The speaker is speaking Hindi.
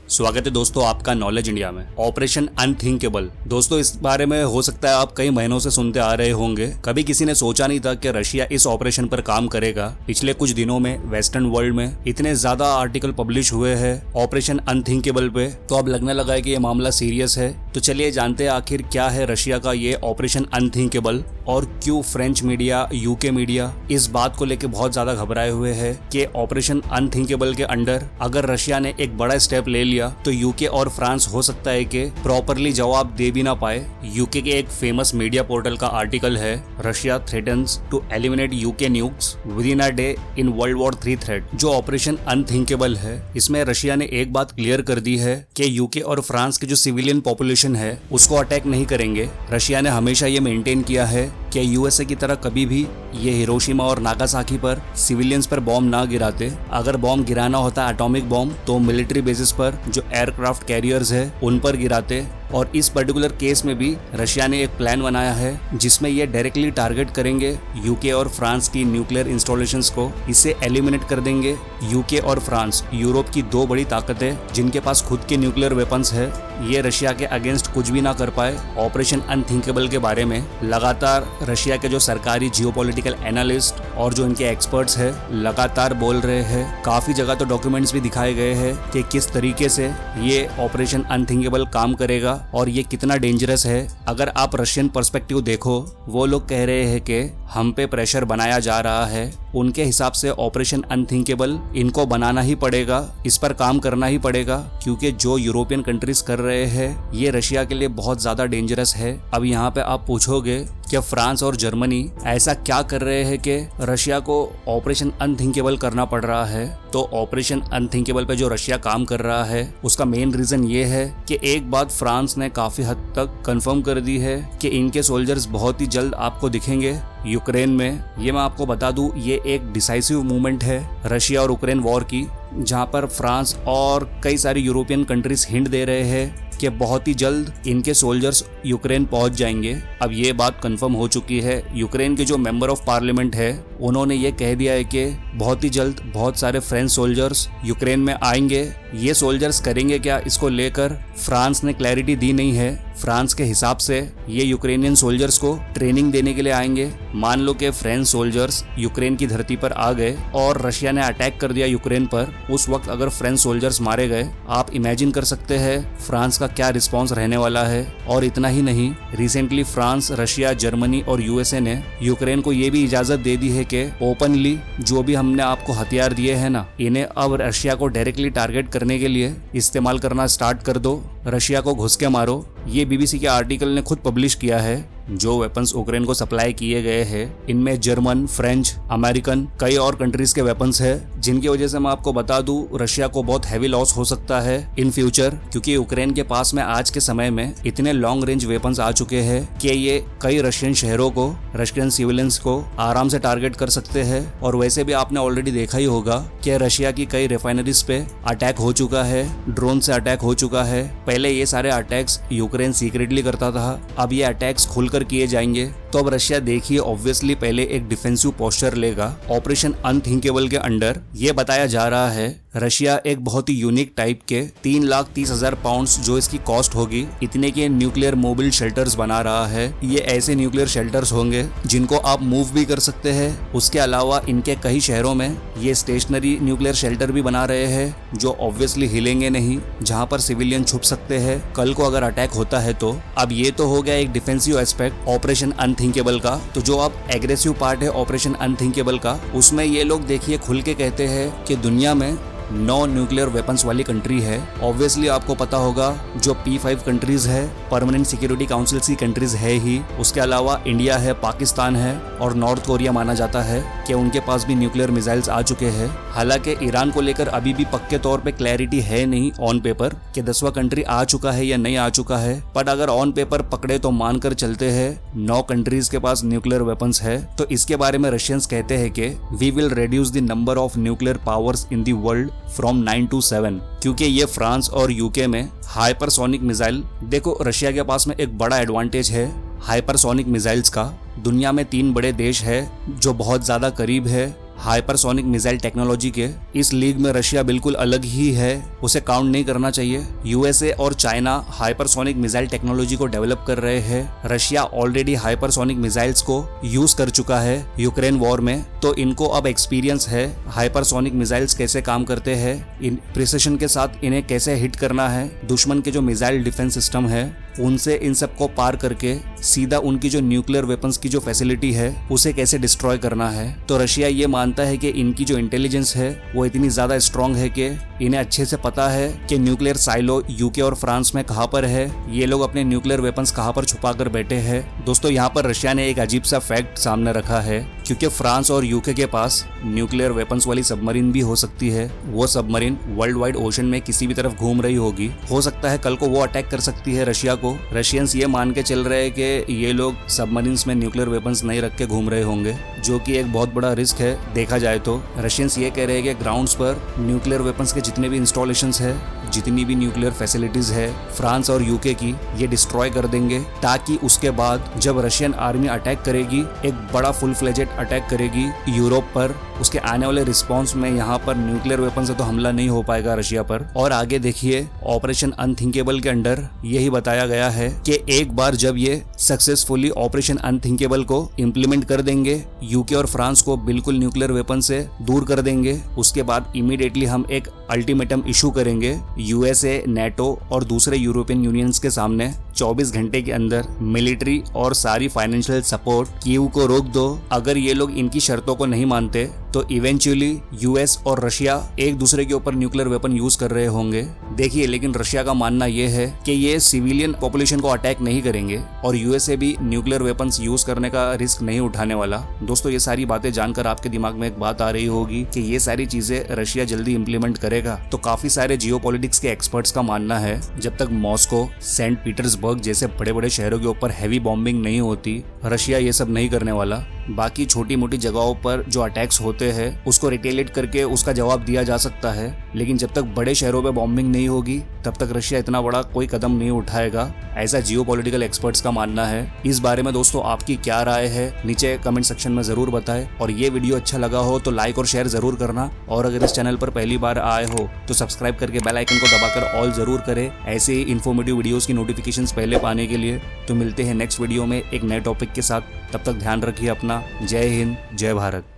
स्वागत है दोस्तों आपका नॉलेज इंडिया में। ऑपरेशन अनथिंकेबल दोस्तों, इस बारे में हो सकता है आप कई महीनों से सुनते आ रहे होंगे। कभी किसी ने सोचा नहीं था कि रशिया इस ऑपरेशन पर काम करेगा। पिछले कुछ दिनों में वेस्टर्न वर्ल्ड में इतने ज्यादा आर्टिकल पब्लिश हुए हैं ऑपरेशन अनथिंकेबल पे, तो अब लगने लगा है कि ये मामला सीरियस है। तो चलिए जानते हैं आखिर क्या है रशिया का ये ऑपरेशन अनथिंकेबल और क्यों फ्रेंच मीडिया, यूके मीडिया इस बात को लेकर बहुत ज्यादा घबराए हुए हैं कि ऑपरेशन अनथिंकेबल के अंडर अगर रशिया ने एक बड़ा स्टेप ले लिया तो यूके और फ्रांस हो सकता है कि प्रॉपरली जवाब दे भी ना पाए। यूके के एक फेमस मीडिया पोर्टल का आर्टिकल है, Russia threatens to eliminate UK nukes within a day in world war 3 थ्रेट, जो ऑपरेशन अनथिंकेबल है। इसमें रशिया ने एक बात क्लियर कर दी है कि यूके और फ्रांस की जो सिविलियन पॉपुलेशन है उसको अटैक नहीं करेंगे। रशिया ने हमेशा ये मेंटेन किया है कि यूएसए की तरह कभी भी ये हिरोशिमा और नागासाकी पर सिविलियंस पर बॉम्ब ना गिराते। अगर बॉम्ब गिराना होता एटॉमिक बॉम्ब तो मिलिट्री बेसिस पर जो एयरक्राफ्ट कैरियर्स है उन पर गिराते। और इस पर्टिकुलर केस में भी रशिया ने एक प्लान बनाया है जिसमें ये डायरेक्टली टारगेट करेंगे यूके और फ्रांस की न्यूक्लियर इंस्टॉलेशंस को, इसे एलिमिनेट कर देंगे। यूके और फ्रांस यूरोप की दो बड़ी ताकतें जिनके पास खुद के न्यूक्लियर वेपन्स है, ये रशिया के अगेंस्ट कुछ भी ना कर पाए। ऑपरेशन अनथिंकेबल के बारे में लगातार रशिया के जो सरकारी जियोपॉलिटिकल एनालिस्ट और जो इनके एक्सपर्ट्स है लगातार बोल रहे हैं। काफी जगह तो डॉक्यूमेंट्स भी दिखाए गए हैं कि किस तरीके से ये ऑपरेशन अनथिंकेबल काम करेगा और ये कितना डेंजरस है। अगर आप रशियन पर्सपेक्टिव देखो, वो लोग कह रहे हैं कि हम पे प्रेशर बनाया जा रहा है। उनके हिसाब से ऑपरेशन अनथिंकेबल इनको बनाना ही पड़ेगा, इस पर काम करना ही पड़ेगा, क्योंकि जो यूरोपियन कंट्रीज कर रहे हैं ये रशिया के लिए बहुत ज्यादा डेंजरस है। अब यहाँ पे आप पूछोगे कि फ्रांस और जर्मनी ऐसा क्या कर रहे हैं कि रशिया को ऑपरेशन अनथिंकेबल करना पड़ रहा है। तो ऑपरेशन अनथिंकेबल पे जो रशिया काम कर रहा है उसका मेन रीजन ये है कि एक बात फ्रांस ने काफी हद तक कंफर्म कर दी है कि इनके सोल्जर्स बहुत ही जल्द आपको दिखेंगे यूक्रेन में। ये मैं आपको बता दूं, ये एक डिसाइसिव मूवमेंट है रशिया और यूक्रेन वॉर की, जहां पर फ्रांस और कई सारी यूरोपियन कंट्रीज हिंट दे रहे हैं कि बहुत ही जल्द इनके सोल्जर्स यूक्रेन पहुंच जाएंगे। अब ये बात कंफर्म हो चुकी है। यूक्रेन के जो मेंबर ऑफ पार्लियामेंट है उन्होंने ये कह दिया है कि बहुत ही जल्द बहुत सारे फ्रेंच सोल्जर्स यूक्रेन में आएंगे। ये सोल्जर्स करेंगे क्या, इसको लेकर फ्रांस ने क्लैरिटी दी नहीं है। फ्रांस के हिसाब से ये यूक्रेनियन सोल्जर्स को ट्रेनिंग देने के लिए आएंगे। मान लो कि फ्रेंच सोल्जर्स यूक्रेन की धरती पर आ गए और रशिया ने अटैक कर दिया यूक्रेन पर, उस वक्त अगर फ्रेंच सोल्जर्स मारे गए, आप इमेजिन कर सकते हैं फ्रांस का क्या रिस्पॉन्स रहने वाला है। और इतना ही नहीं, रिसेंटली फ्रांस, रशिया, जर्मनी और यूएसए ने यूक्रेन को ये भी इजाजत दे दी है कि ओपनली जो भी हमने आपको हथियार दिए हैं ना, इन्हें अब रशिया को डायरेक्टली टारगेट करने के लिए इस्तेमाल करना स्टार्ट कर दो, रशिया को घुस के मारो। ये बीबीसी के आर्टिकल ने खुद पब्लिश किया है। जो वेपन्स यूक्रेन को सप्लाई किए गए हैं इनमें जर्मन, फ्रेंच, अमेरिकन, कई और कंट्रीज के वेपन्स है, जिनकी वजह से मैं आपको बता दूं रशिया को बहुत हैवी लॉस हो सकता है इन फ्यूचर, क्योंकि यूक्रेन के पास में आज के समय में इतने लॉन्ग रेंज वेपन्स आ चुके हैं कि ये कई रशियन शहरों को, रशियन सिविलियंस को आराम से टारगेट कर सकते हैं। और वैसे भी आपने ऑलरेडी देखा ही होगा कि रशिया की कई रिफाइनरीज पे अटैक हो चुका है, ड्रोन से अटैक हो चुका है। पहले ये सारे अटैक्स यूक्रेन सीक्रेटली करता था, अब ये अटैक्स खुलकर किए जाएंगे। तो अब रशिया देखिए ऑब्वियसली पहले एक डिफेंसिव पोस्चर लेगा। ऑपरेशन अनथिंकेबल के अंडर ये बताया जा रहा है रशिया एक बहुत ही यूनिक टाइप के 3,30,000 पाउंड्स जो इसकी कॉस्ट होगी, इतने के न्यूक्लियर मोबाइल शेल्टर्स बना रहा है। ये ऐसे न्यूक्लियर शेल्टर्स होंगे जिनको आप मूव भी कर सकते हैं। उसके अलावा इनके कई शहरों में ये स्टेशनरी न्यूक्लियर शेल्टर भी बना रहे हैं जो ऑब्वियसली हिलेंगे नहीं, जहां पर सिविलियन छुप सकते हैं कल को अगर अटैक होता है तो। अब ये तो हो गया एक डिफेंसिव एस्पेक्ट ऑपरेशन अनथिंकेबल का। तो जो अब एग्रेसिव पार्ट है ऑपरेशन अनथिंकेबल का, उसमें ये लोग देखिए खुल के कहते हैं कि दुनिया में 9 न्यूक्लियर वेपन्स वाली कंट्री है। ऑब्वियसली आपको पता होगा जो P5 कंट्रीज है, परमानेंट सिक्योरिटी काउंसिल की कंट्रीज है ही। उसके अलावा इंडिया है, पाकिस्तान है और नॉर्थ कोरिया माना जाता है कि उनके पास भी न्यूक्लियर मिसाइल्स आ चुके हैं। हालांकि ईरान को लेकर अभी भी पक्के तौर पे क्लैरिटी है नहीं ऑन पेपर कि 10वां कंट्री आ चुका है या नहीं आ चुका है। बट अगर ऑन पेपर पकड़े तो मानकर चलते हैं 9 कंट्रीज के पास न्यूक्लियर वेपन्स है। तो इसके बारे में रशियंस कहते हैं कि we will reduce the number of nuclear powers in the world from 9 to 7, क्योंकि ये फ्रांस और यूके में हाइपरसोनिक मिसाइल, देखो रशिया के पास में एक बड़ा एडवांटेज है हाइपरसोनिक मिसाइल्स का। दुनिया में 3 बड़े देश है जो बहुत ज्यादा करीब है हाइपरसोनिक मिसाइल टेक्नोलॉजी के। इस लीग में रशिया बिल्कुल अलग ही है, उसे काउंट नहीं करना चाहिए। यूएसए और चाइना हाइपरसोनिक मिसाइल टेक्नोलॉजी को डेवलप कर रहे हैं। रशिया ऑलरेडी हाइपरसोनिक मिसाइल्स को यूज कर चुका है यूक्रेन वॉर में, तो इनको अब एक्सपीरियंस है हाइपरसोनिक मिसाइल्स कैसे काम करते हैं, इन प्रिसिशन के साथ इन्हें कैसे हिट करना है, दुश्मन के जो मिसाइल डिफेंस सिस्टम है उनसे इन सबको पार करके सीधा उनकी जो न्यूक्लियर वेपन्स की जो फैसिलिटी है उसे कैसे डिस्ट्रॉय करना है। तो रशिया ये मानता है कि इनकी जो इंटेलिजेंस है वो इतनी ज्यादा स्ट्रांग है कि इन्हें अच्छे से पता है कि न्यूक्लियर साइलो यूके और फ्रांस में कहाँ पर है, ये लोग अपने न्यूक्लियर वेपन्स कहाँ पर छुपा कर बैठे हैं। दोस्तों यहाँ पर रशिया ने एक अजीब सा फैक्ट सामने रखा है, क्योंकि फ्रांस और यूके के पास न्यूक्लियर वेपन्स वाली सबमरीन भी हो सकती है। वो सबमरीन वर्ल्ड वाइड ओशन में किसी भी तरफ घूम रही होगी, हो सकता है कल को वो अटैक कर सकती है रशिया को। रशियंस ये मान के चल रहे हैं कि ये लोग सबमरीन्स में न्यूक्लियर वेपन्स नहीं रख के घूम रहे होंगे, जो कि एक बहुत बड़ा रिस्क है देखा जाए तो। रशियंस ये कह रहे हैं कि ग्राउंड्स पर न्यूक्लियर वेपन्स के जितने भी इंस्टॉलेशंस है, जितनी भी न्यूक्लियर फैसिलिटीज है फ्रांस और यूके की, ये डिस्ट्रॉय कर देंगे, ताकि उसके बाद जब रशियन आर्मी अटैक करेगी, एक बड़ा फुल फ्लेजेड अटैक करेगी यूरोप पर, उसके आने वाले रिस्पॉन्स में यहाँ पर न्यूक्लियर वेपन से तो हमला नहीं हो पाएगा रशिया पर। और आगे देखिए ऑपरेशन अनथिंकेबल के अंडर यही बताया गया है कि एक बार जब ये सक्सेसफुली ऑपरेशन अनथिंकेबल को इम्प्लीमेंट कर देंगे, यूके और फ्रांस को बिल्कुल न्यूक्लियर वेपन से दूर कर देंगे, उसके बाद इमीडिएटली हम एक अल्टीमेटम इशू करेंगे यूएसए, नेटो और दूसरे यूरोपियन यूनियंस के सामने। 24 घंटे के अंदर मिलिट्री और सारी फाइनेंशियल सपोर्ट कीव को रोक दो। अगर ये लोग इनकी शर्तों को नहीं मानते तो इवेंचुअली यूएस और रशिया एक दूसरे के ऊपर न्यूक्लियर वेपन यूज कर रहे होंगे। देखिए, लेकिन रशिया का मानना यह है कि ये सिविलियन पॉपुलेशन को अटैक नहीं करेंगे और यूएसए भी न्यूक्लियर वेपन्स यूज करने का रिस्क नहीं उठाने वाला। दोस्तों, ये सारी बातें जानकर आपके दिमाग में एक बात आ रही होगी कि ये सारी चीजें रशिया जल्दी इंप्लीमेंट करेगा। तो काफी सारे जियोपॉलिटिक्स के एक्सपर्ट्स का मानना है जब तक मॉस्को, सेंट पीटर्सबर्ग जैसे बड़े बड़े शहरों के ऊपर हैवी बॉम्बिंग नहीं होती, रशिया ये सब नहीं करने वाला। बाकी छोटी मोटी जगहों पर जो अटैक्स होते हैं उसको रिटेलिएट करके उसका जवाब दिया जा सकता है, लेकिन जब तक बड़े शहरों पे बॉम्बिंग नहीं होगी तब तक रशिया इतना बड़ा कोई कदम नहीं उठाएगा, ऐसा जियोपॉलिटिकल एक्सपर्ट्स का मानना है। इस बारे में दोस्तों आपकी क्या राय है नीचे कमेंट सेक्शन में जरूर बताएं, और ये वीडियो अच्छा लगा हो तो लाइक और शेयर जरूर करना, और अगर इस चैनल पर पहली बार आए हो तो सब्सक्राइब करके बेल आइकन को दबाकर ऑल जरूर करें, ऐसे ही इन्फॉर्मेटिव वीडियोस की नोटिफिकेशंस पहले पाने के लिए। तो मिलते हैं नेक्स्ट वीडियो में एक नए टॉपिक के साथ, तब तक ध्यान रखिए अपना। जय हिंद, जय भारत।